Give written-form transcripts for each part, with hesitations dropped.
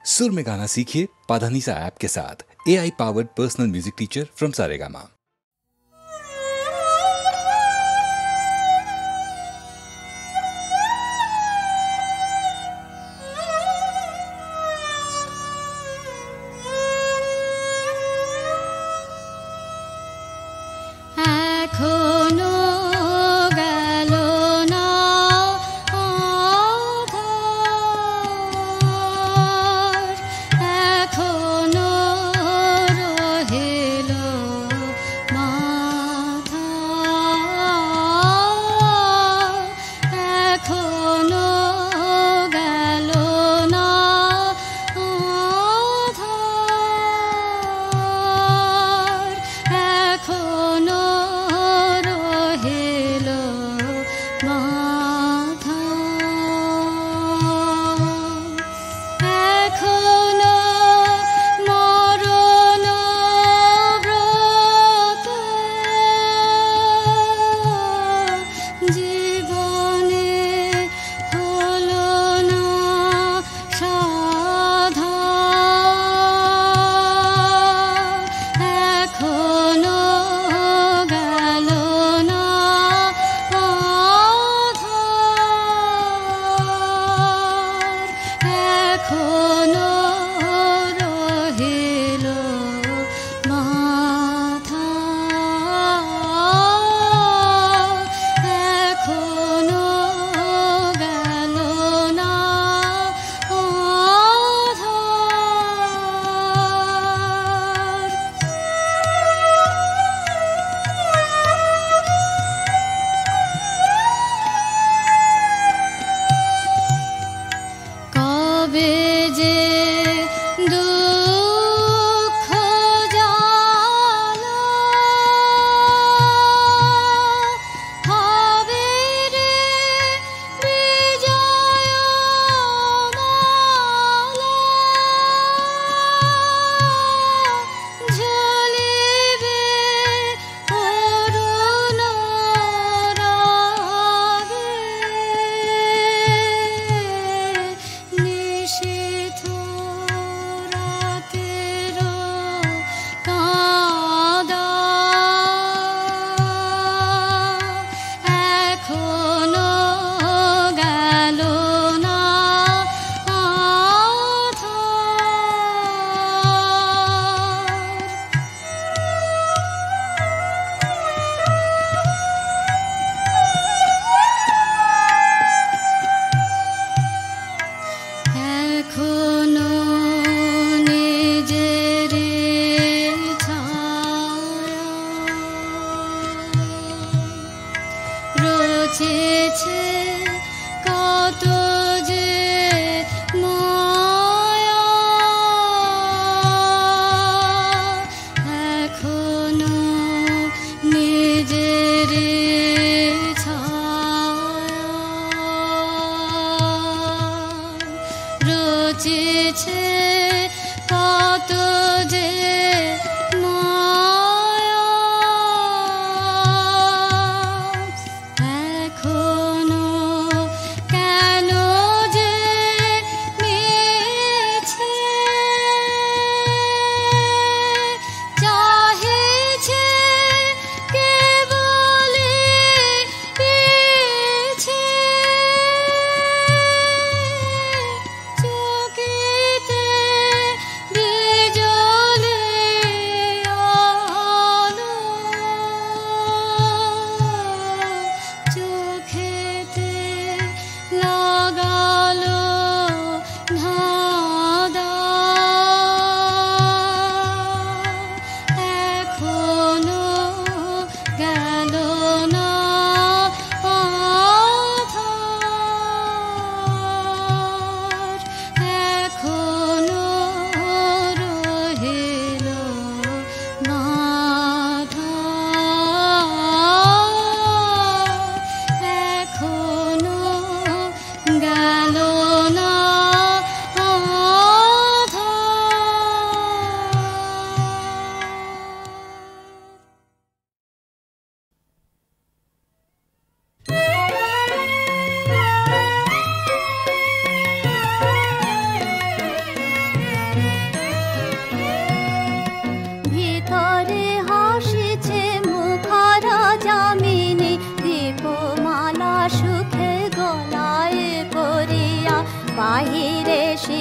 सुर में गाना सीखिए पाधानीसा ऐप के साथ। AI powered personal music teacher from Saregama. বিজলে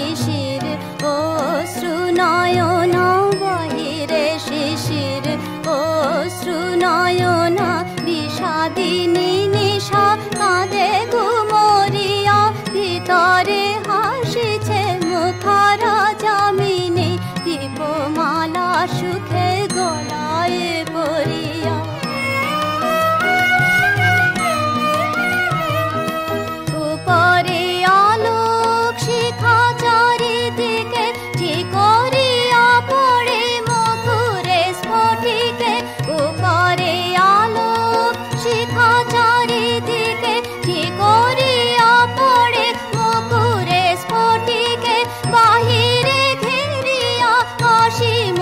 শিশির অশ্রু নয়না বাহিরে শিশির অশ্রু নয়না বিষাদিনী নিশা কাঁদে ঘুমরিয়া ভিতরে হাসিছে মুখরা যামিনী দীপমালা সুখে গলায় পরিয়া উপরে আলোক শিখা চারিদিকে ঠিকরিয়া পড়ে মুখরে স্ফটিকে উপরে আলোক শিখা চারিদিকে ঠিকরিয়া পড়ে মুখরে স্ফটিকে বাহিরে ঘেরিয়া অসীম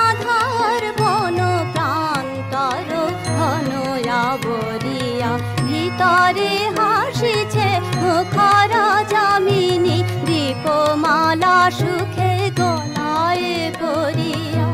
আধার বন প্রান্তর ঘনয়া বরিয়া ভিতরে হাসিছে মুখরা যামিনী দীপমালা সুখে গলায় পরিয়া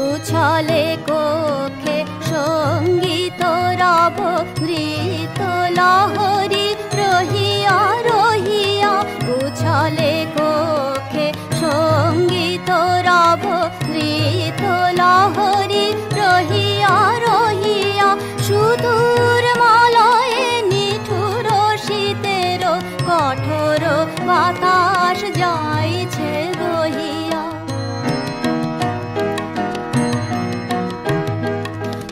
উছলে কক্ষে সঙ্গীত রব নৃত্য লহরী রহিয়া রহিয়া উছলে কক্ষে সঙ্গীত রব নৃত্য লহরী রহিয়া রহিয়া সুদূর মলয়ে নিঠুর শীতের কঠোর বাতাস যাইছে বহিয়া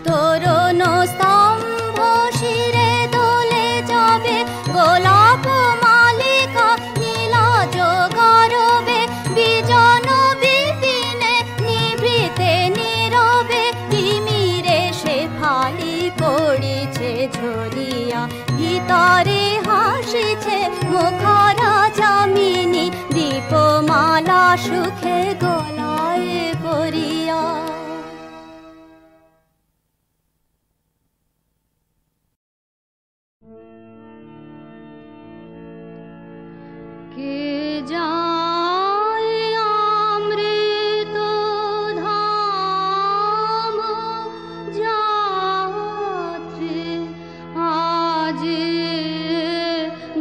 তরুণ স্তম্ভ শিরে দোলে যাবে গোলাপ মালিকা নীলাজ গরবে বিজন বিপিনে নিভৃতে নীরবে তিমিরে সে ফালি পড়িছে ঝরিয়া ভিতরে হাসিছে মুখরা যামিনী দীপমালা সুখে গলায় পরিয়া কে যায় অমৃত ধাম যাত্রী আজ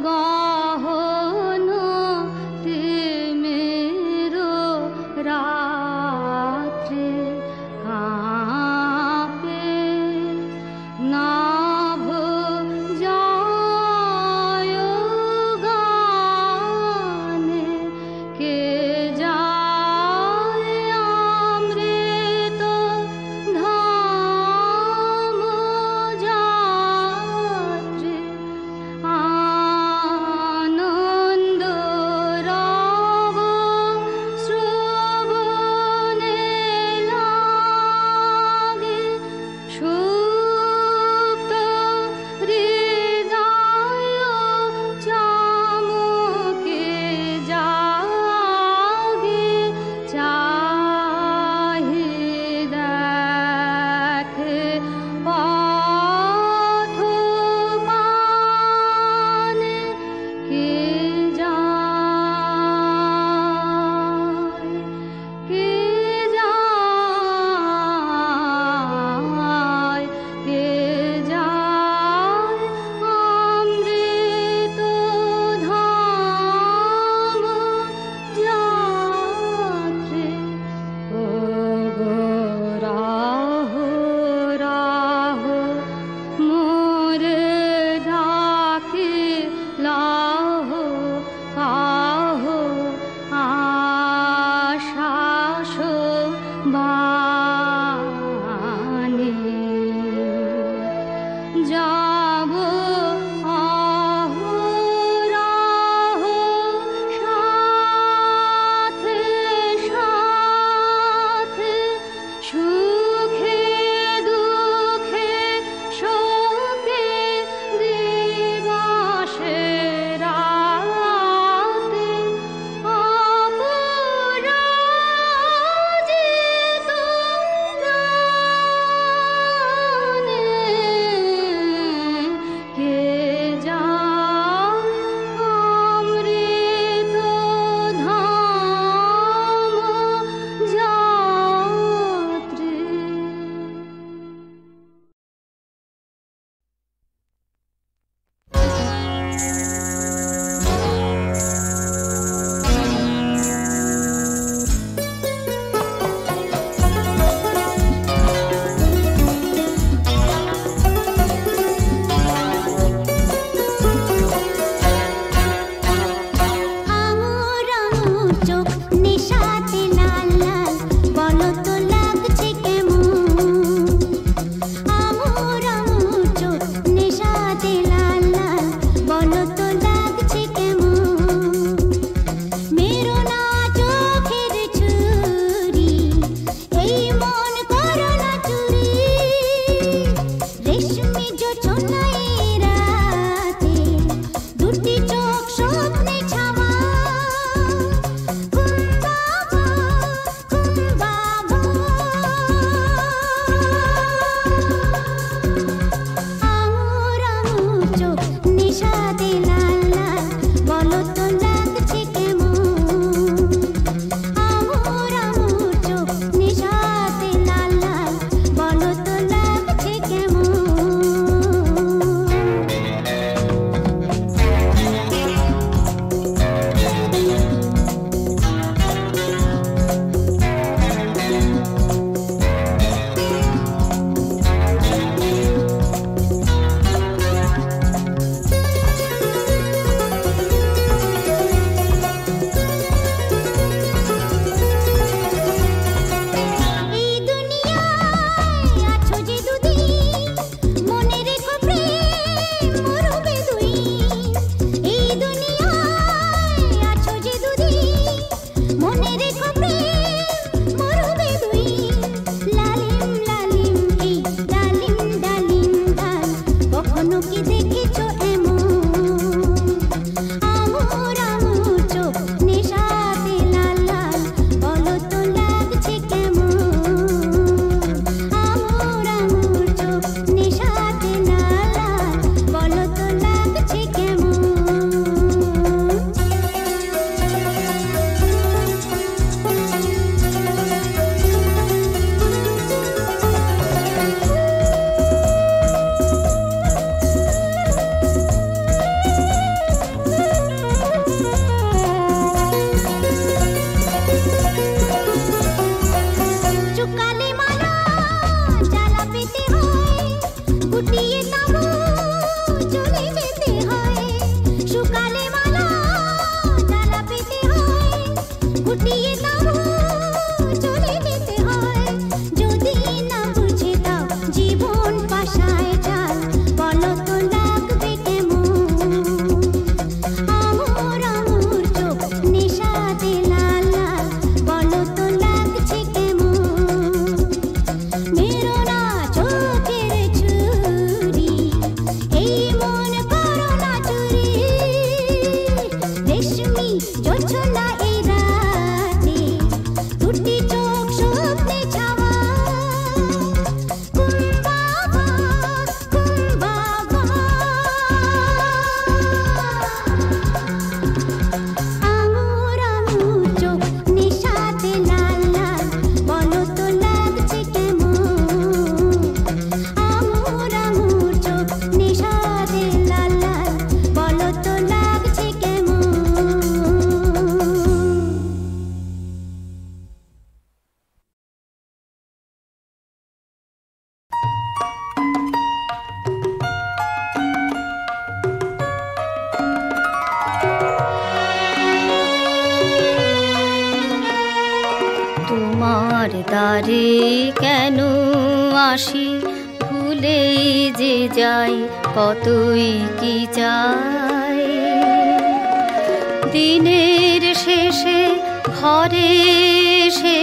গহন তিমির রাত্রি কাঁপে নাভ যায় গান তোমার দ্বারে কেন আসি, ভুলেই যে যাই কতই কি চাই। দিনের শেষে ঘরে এসে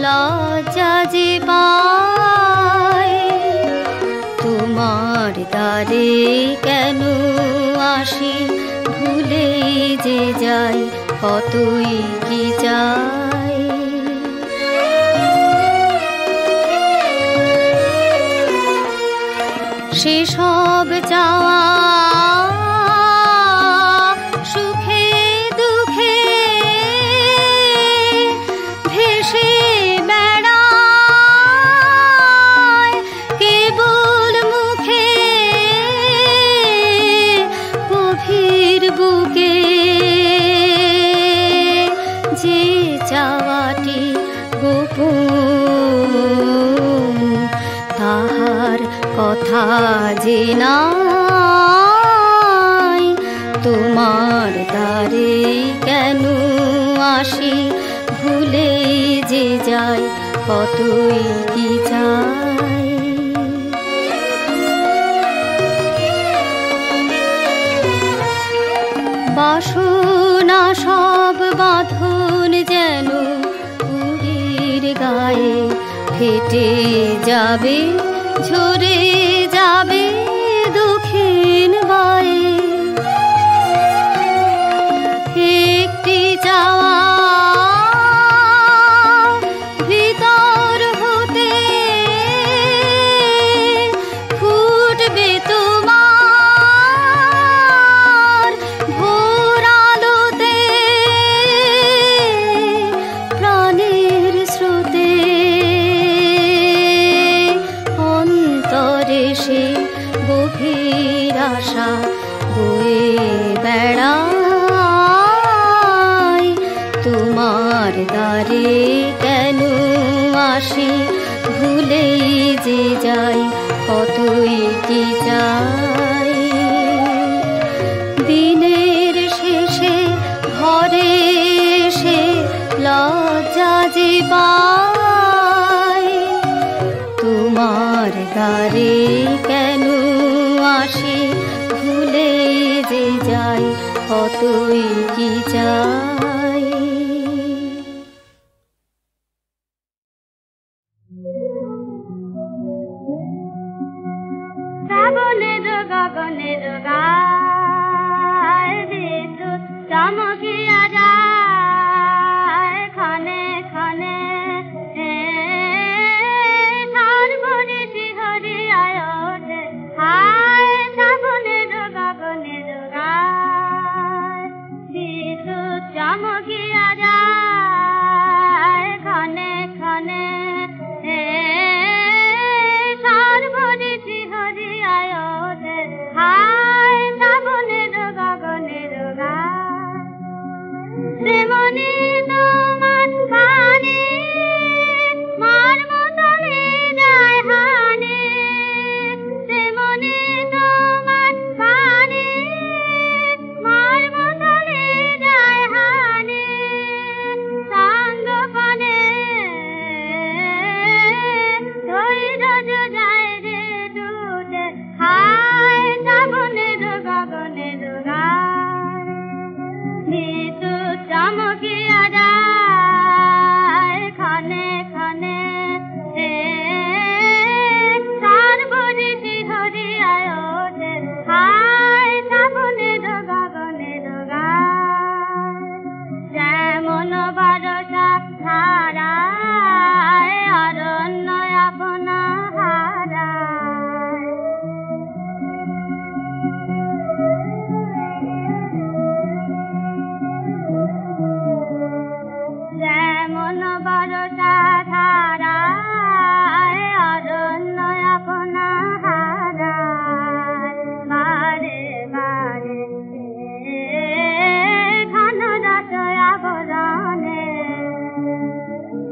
লজ্জা যে পাই। তোমার দ্বারে কেন আসি, ভুলেই যে যাই কতই কি চাই। সেসব চাওয়া সুখে দুঃখে ভেসে বেড়ায় কেবল মুখে, গভীর বুকে যে চাওয়াটি গোপন, তাহার কথা যে নাই। তোমার দ্বারে কেন আসি, ভুলেই যে যাই কতই কি চাই। বাসনা সব বাঁধন যেন উড়ির গায়ে ফেটে যাবে, ঝরে যাবে দক্ষিণ বায়ে। একটি চাওয়া ভিতর হতে ফুটবে তোমার পাই তোমার দ্বারে কেন আসি ভুলে যে যাই কতই কি চাই শ্রাবণের গগনের গায় বিদ্যুৎ চমকিয়া যায় ক্ষণে ক্ষণে সর্বরে শিহরিয়ায় ওঠে হায় শ্রাবণের গগনের গায় বিদ্যুৎ চমকিয়া যায় ক্ষণে ক্ষণে সর্বরে শিহরিয়ায় ওঠে হায় শ্রাবণের গগনের গায় শ্রীমণি তোমার বাণী মর্ম তলে যায় হানি শ্রীমণি তোমার বাণী মর্ম তলে যায় হানি সঙ্গপনে ধৈর্য যায় রে দুটে হায় শ্রাবণের গগনের গায় নিতু চমকিয়া যায় ক্ষণে ক্ষণে সর্বরে শিহরিয়ায় ওঠে হায় শ্রাবণের গগনের গায় যেমন বরষা ধারায় অরণ্য আপনা হারায় যেমন বরষা ধারায় অরণ্য আপনা হারায় বারে বারে ঘন রস আবরণে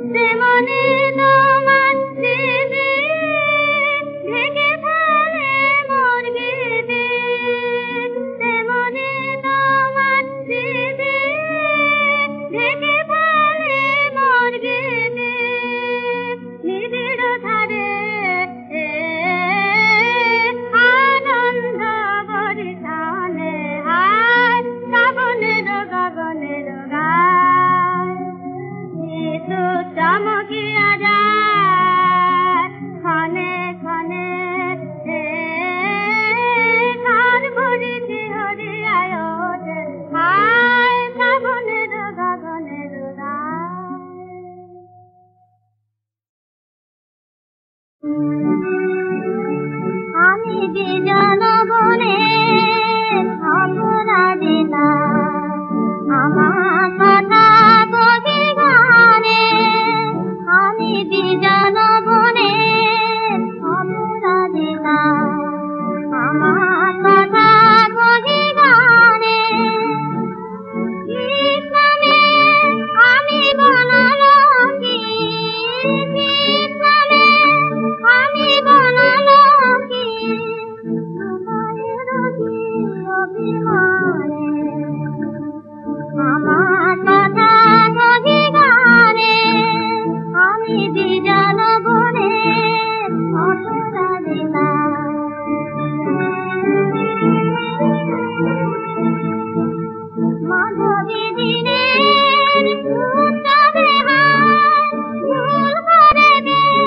শ্রীমণি তোমার স্মৃতি ঢেকে ফেলে মোর গীতি শ্রীমণি তোমার স্মৃতি ঢেকে ফেলে মোর গীতি নিবিড় ধারে আনন্দ বরিশানে হায় শ্রাবণের গগনের গায় নিতু চমকিয়া যায় ক্ষণে ক্ষণে সর্বরে শিহরিয়ায় ওঠে হায় শ্রাবণের গগনের গায় আমি বিজন বনে অপরাজিতা আমার কথা কবি গানে আমি বিজন বনে অপরাজিতা আমার কথা কবি গানে কৃষ্ণে আমি বনলোকি কৃষ্ণে আমি বনলোকি আমার কথা কবি গানে আমি বিজন বনে অপরাজিতা মাধবী দিনের উৎসবে হায় ভুল করে দেও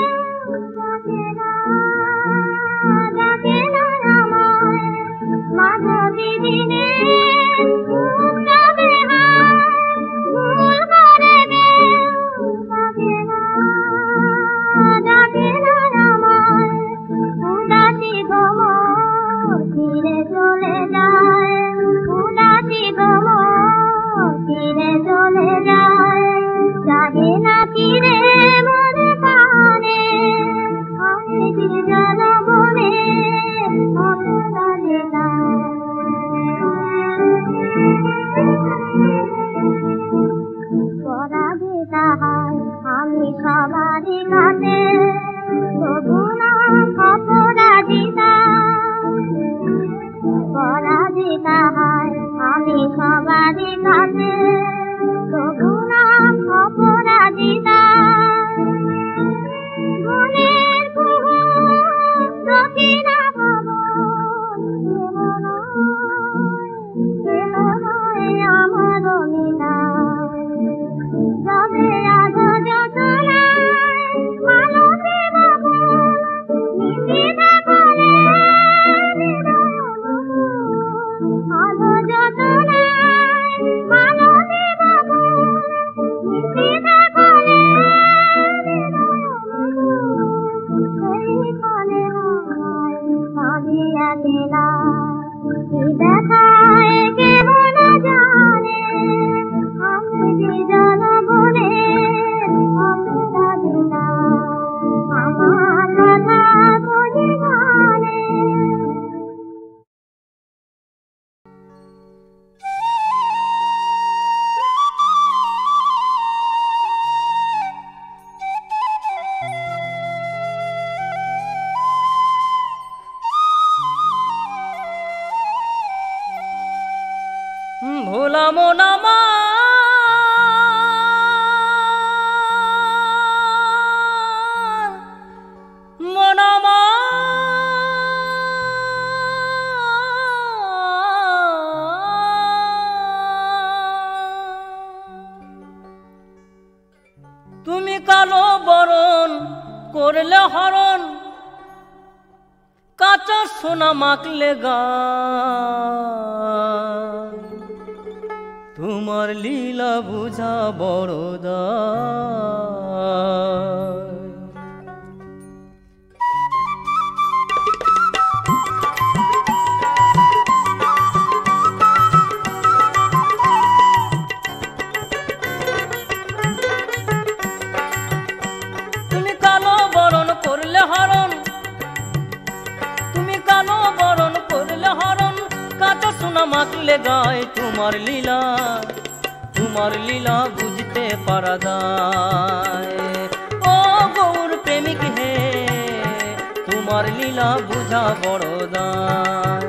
ডাকে না আমায় মাধবী দিনের উৎসবে হায় ভুল করে দেও ডাকে না আমায় উদাসী ভ্রমর ফিরে চলে যায় উদাসী ভ্রমর ফিরে চলে যায় জাগে না ফিরে মন কানে আমি বিজন বনে অপরাজিতা পরাজিতা হায় আমি সবারই কাছে তবু না অপরাজিতা পরাজিতা হায় আমি সবারই কাছে তবু না অপরাজিতা ভোলা মন আমার মন আমার তুমি কালো বরণ করলে হরণ কাঁচা সোনা মাখলে গায় তোমার লীলা বুঝা বড় দায় তুমি কালো বরণ করলে হরণ তুমি কালো বরণ করলে হরণ কাঁচা সোনা মাখলে গায় তোমার লীলা বুঝতে পারা যায় ও গৌর প্রেমিক হে তোমার লীলা বুঝা বড় দায়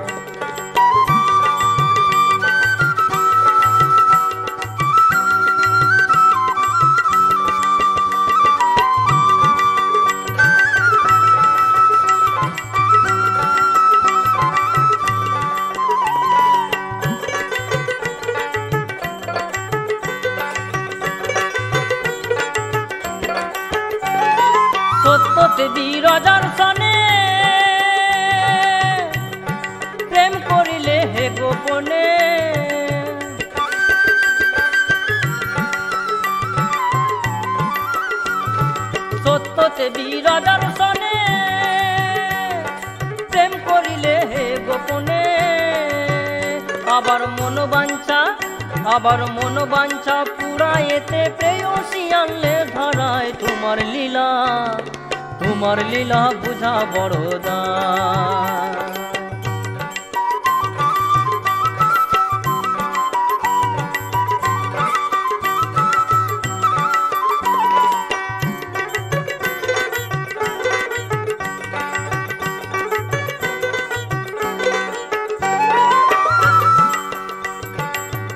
সত্যতে বিরাজার সনে প্রেম করিলে হে গোপনে সত্যতে বিরাজার সনে প্রেম করিলে হে গোপনে আবার মনোবাঞ্ছা পুরায়েতে প্রেয়সী আনলে ধরায় তোমার লীলা বুঝা বড় দায়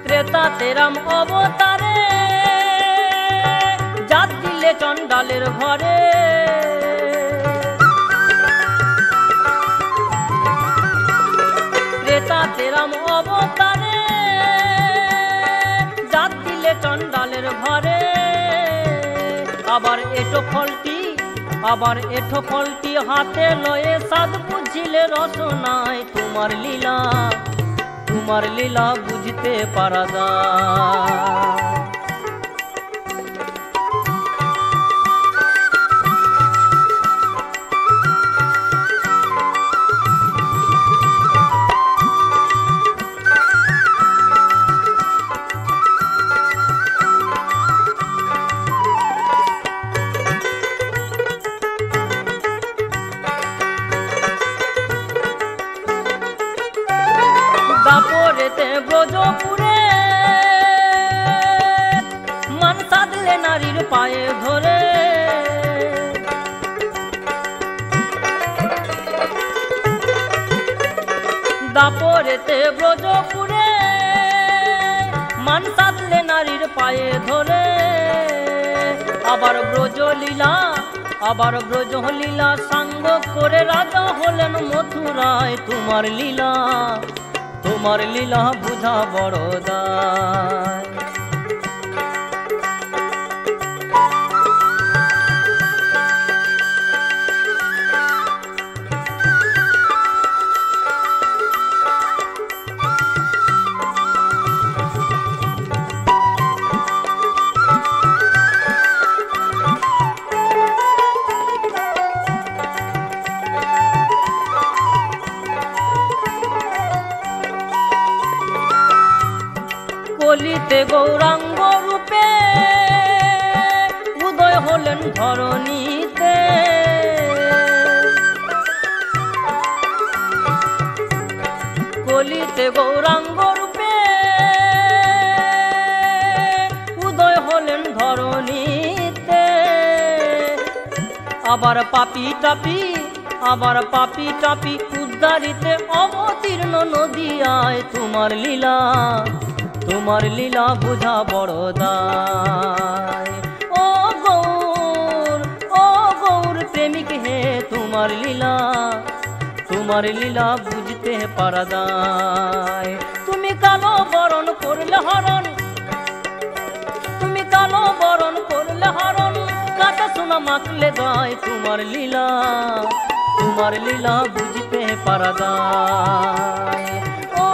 ত্রেতাতে রাম অবতারে জাত দিলে চণ্ডালের ঘরে ত্রেতাতে রাম অবতারে জাত দিলে চণ্ডালের ঘরে আবার এঠো ফলটি হাতে লয়ে সাধ বুঝিলে রসনায় তোমার লীলা বুঝতে পারা যায় দাপরেতে ব্রজপুরে মান সাধলে নারীর পায়ে ধরে দাপরেতে ব্রজপুরে মান সাধলে নারীর পায়ে ধরে আবার ব্রজলীলা সাঙ্গ করে রাজা হলেন মথুরায় তোমার লীলা বুঝা বড় দায় কলিতে গৌরাঙ্গ রূপে উদয় হলেন ধরণীতে কলিতে গৌরাঙ্গ রূপে উদয় হলেন ধরণীতে আবার পাপি টাপি উদ্ধারিতে অবতীর্ণ নদিয়ায় তোমার তোমার লীলা বুঝা বড় দায়। ও গৌর প্রেমিক হে তোমার লীলা বুঝতে পারা দায়। তুমি কালো বরণ করলে হরণ, তুমি কালো বরণ করলে হরণ, কাটা সোনা মাখলে গায়। তোমার লীলা বুঝতে পারা দায়। ও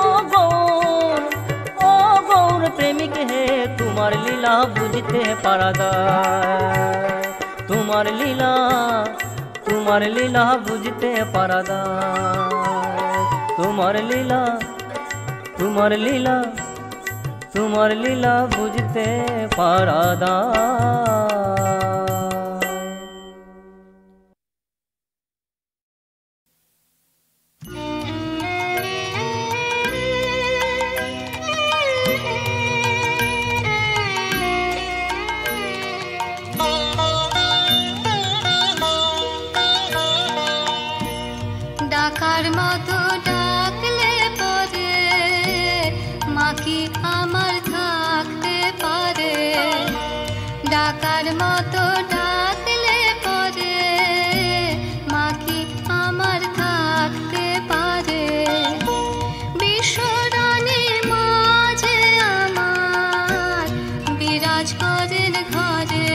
গৌর প্রেমিক হে তোমার লীলা বুঝতে পারা দায়। তোমার লীলা বুঝতে পারা দায়। তোমার লীলা বুঝতে পারা দায়। ডাকার মতো ডাকলে পরে মা কি আমার থাকতে পারে? ডাকার মতো ডাকলে পরে মা কি আমার থাকতে পারে? বিশ্বরানীর মাঝে আমার বিরাজ করেন ঘরে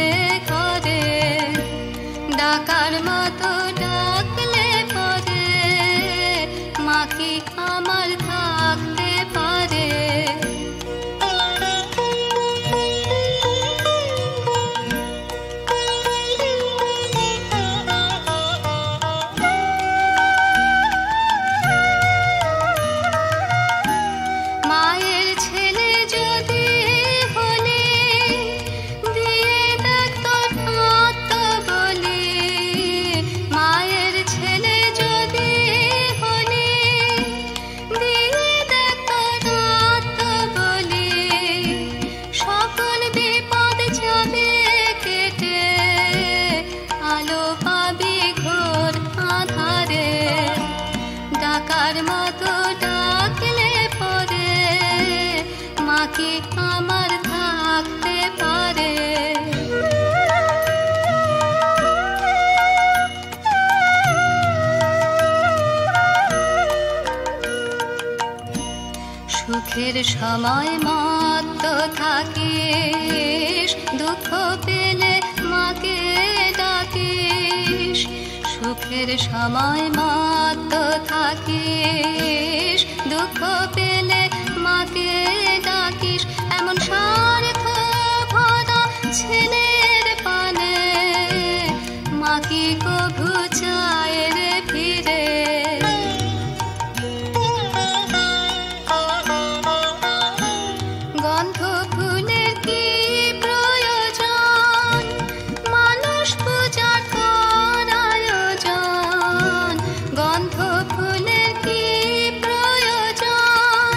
ঘরে। ডাকার মতো ডাকলে পরে মা কি আমার থাকতে পারে? মায়ের ছেলে যদি হলে দিয়ে দেখ তোর হাত বলি। মায়ের ছেলে যদি হলে দিয়ে দেখ তোর হাত বলি। সকল বিপদ যাবে কেটে আলো পাবি ঘোর আধারে। ডাকার মতো ডাকলে পরে মা কি আমার থাকতে পারে? সুখের সময় মত থাকিস, দুঃখ পেলে মাকে ডাকিস। সুখের সময় মত থাকিস, দুঃখ পেলে মাকে ডাকিস। এমন স্বার্থ ভরা ছেলের পানে মা কি কভু চায় রে ফিরে? গন্ধ ফুলের কি প্রয়োজন, মানুষ পূজার কর আয়োজন। গন্ধ ফুলের কি প্রয়োজন,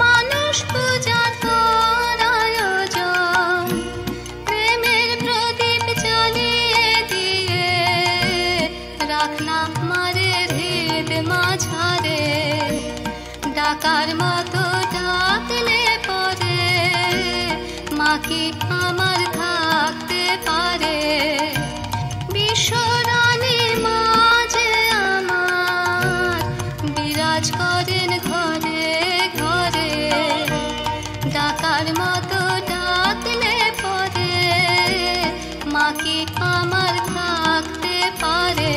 মানুষ পূজার কর আয়োজন। প্রেমের প্রদীপ জ্বালিয়ে দিয়ে রাখলাম মারে হৃদ মাঝারে। ডাকার মতো ডাকলে পরে মা কি আমার থাকতে পারে? বিশ্বরানীর মাঝে আমার বিরাজ করেন ঘরে ঘরে। ডাকার মতো ডাকলে পরে মা কি আমার থাকতে পারে?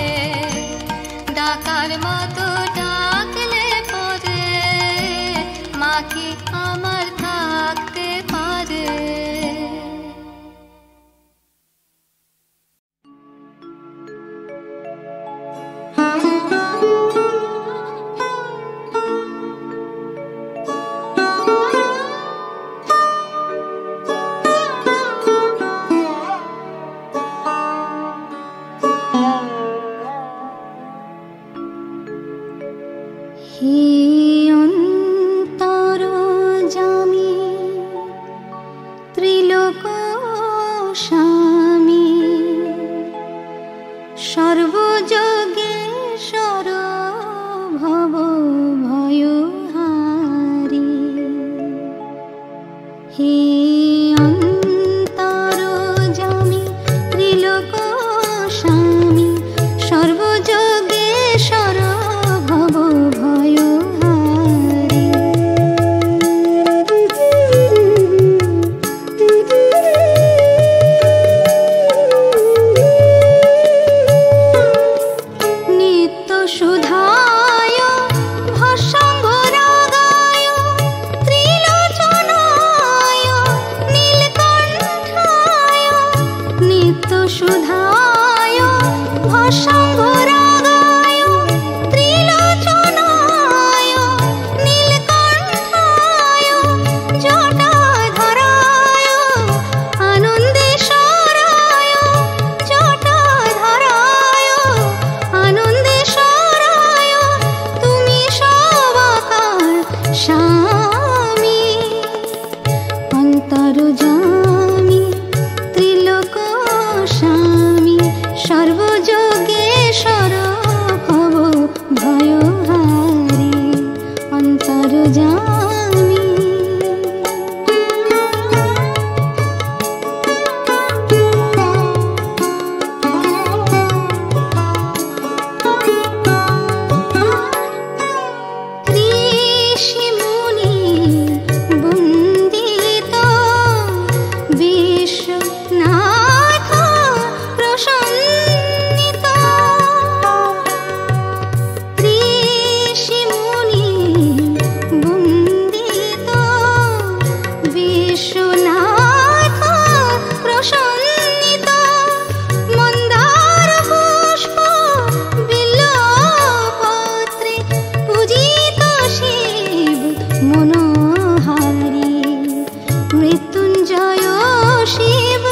ডাকার মতো ডাকলে পরে মা কি আমার থাকতে পারে? হে অন্তরজামী ত্রিলোক স্বামী সর্বযোগেশ্বর ভব ভয়হারী। নিত্য সুধায় ভস্মাঙ্গ রাগায় ত্রিলোচনায় নীলকণ্ঠায়। নিত্য সুধায় ভস্মাঙ্গ রাগায় ত্রিলোচনায় নীলকণ্ঠায়। জটাধরায় আনন্দেশ্বরায় জটাধরায় আনন্দেশ্বরায় তুমি সবাকার স্বামী। অন্তর্যামী ত্রিলোক স্বামী সর্বযোগেশ্বর ভব ভয়হারী। অন্তর্যামী ঋষিমুনি বন্দিত বিশ্বনাথ প্রসন্নিত। ঋষিমুনি বন্দিত বিশ্বনাথ প্রসন্নিত। মন্দার পুষ্প বিল্বপত্রে পূজিত শিব মনোহারী। মৃত্যুঞ্জয় শিব